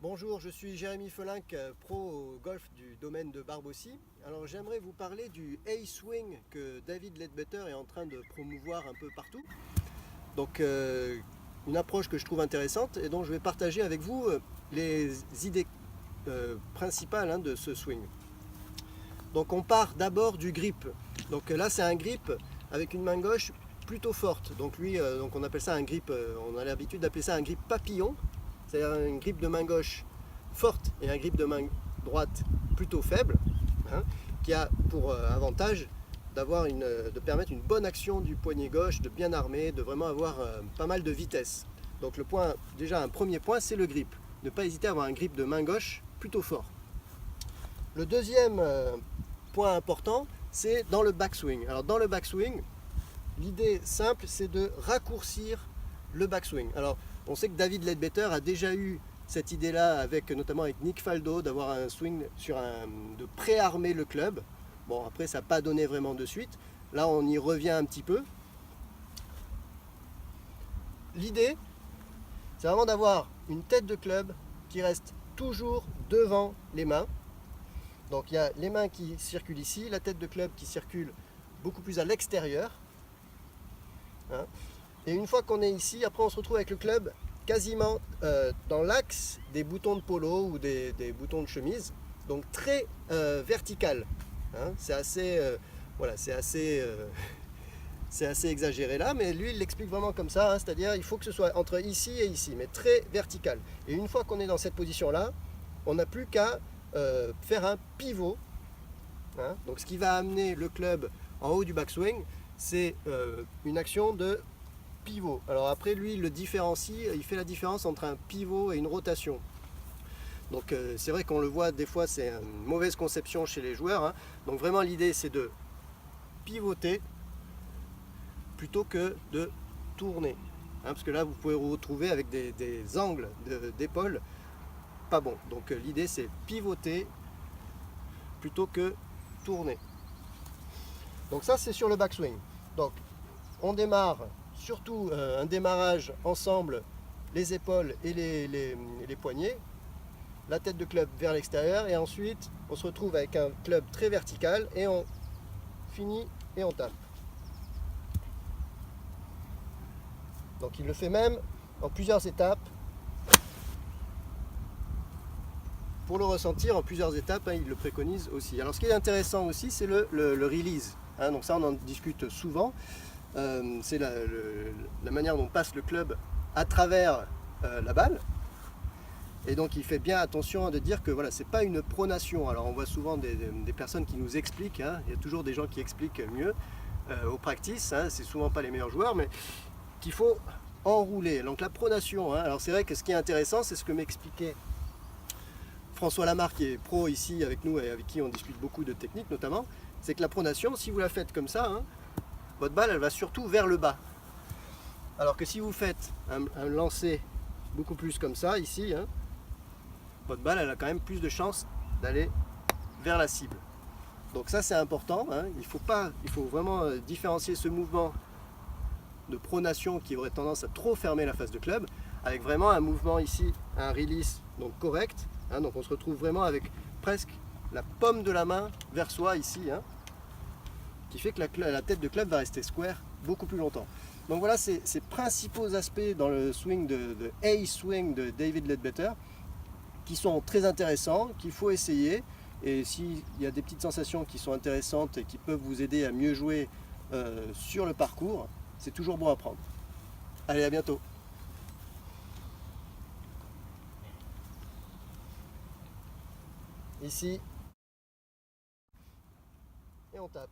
Bonjour, je suis Jérémy Felinck, pro au golf du domaine de Barbossy. Alors j'aimerais vous parler du A-Swing que David Leadbetter est en train de promouvoir un peu partout. Donc une approche que je trouve intéressante et dont je vais partager avec vous les idées principales de ce swing. Donc on part d'abord du grip. Donc là c'est un grip avec une main gauche plutôt forte. Donc lui, donc on appelle ça un grip, on a l'habitude d'appeler ça un grip papillon. C'est-à-dire une grippe de main gauche forte et un grip de main droite plutôt faible, qui a pour avantage de permettre une bonne action du poignet gauche, de bien armer, de vraiment avoir pas mal de vitesse. Donc déjà un premier point, c'est le grip. Ne pas hésiter à avoir un grip de main gauche plutôt fort. Le deuxième point important, c'est dans le backswing. Alors dans le backswing, l'idée simple, c'est de raccourcir le backswing. Alors on sait que David Leadbetter a déjà eu cette idée-là, notamment avec Nick Faldo, d'avoir un swing de pré-armer le club. Bon, après, ça n'a pas donné vraiment de suite. Là, on y revient un petit peu. L'idée, c'est vraiment d'avoir une tête de club qui reste toujours devant les mains. Donc, il y a les mains qui circulent ici, la tête de club qui circule beaucoup plus à l'extérieur. Et une fois qu'on est ici, après on se retrouve avec le club quasiment dans l'axe des boutons de polo ou des boutons de chemise, donc très vertical. C'est assez, c'est assez exagéré là, mais lui il l'explique vraiment comme ça, c'est-à-dire il faut que ce soit entre ici et ici, mais très vertical. Et une fois qu'on est dans cette position-là, on n'a plus qu'à faire un pivot. Donc ce qui va amener le club en haut du backswing, c'est une action de pivot. Alors après lui il le différencie, il fait la différence entre un pivot et une rotation. Donc c'est vrai qu'on le voit des fois, c'est une mauvaise conception chez les joueurs. Donc vraiment l'idée c'est de pivoter plutôt que de tourner. Parce que là vous pouvez vous retrouver avec des angles d'épaule pas bons. Donc l'idée c'est pivoter plutôt que tourner. Donc ça c'est sur le backswing. Donc on démarre surtout un démarrage ensemble, les épaules et les poignets, la tête de club vers l'extérieur, et ensuite on se retrouve avec un club très vertical et on finit et on tape. Donc il le fait même en plusieurs étapes. Pour le ressentir en plusieurs étapes, il le préconise aussi. Alors ce qui est intéressant aussi, c'est le release. Donc ça on en discute souvent. C'est la manière dont passe le club à travers la balle. Et donc il fait bien attention de dire que voilà, c'est pas une pronation. Alors on voit souvent des personnes qui nous expliquent, il y a toujours des gens qui expliquent mieux au practice, c'est souvent pas les meilleurs joueurs, mais qu'il faut enrouler. Donc la pronation, alors c'est vrai que ce qui est intéressant, c'est ce que m'expliquait François Lamarck, qui est pro ici avec nous et avec qui on discute beaucoup de techniques notamment, c'est que la pronation, si vous la faites comme ça, votre balle elle va surtout vers le bas. Alors que si vous faites un lancer beaucoup plus comme ça ici, votre balle elle a quand même plus de chances d'aller vers la cible. Donc ça c'est important, il faut vraiment différencier ce mouvement de pronation qui aurait tendance à trop fermer la face de club, avec vraiment un mouvement ici, un release donc correct, donc on se retrouve vraiment avec presque la paume de la main vers soi ici, qui fait que la tête de club va rester square beaucoup plus longtemps. Donc voilà ces principaux aspects dans le swing de A-Swing de David Leadbetter qui sont très intéressants, qu'il faut essayer. Et s'il y a des petites sensations qui sont intéressantes et qui peuvent vous aider à mieux jouer sur le parcours, c'est toujours bon à prendre. Allez, à bientôt. Ici, et on tape.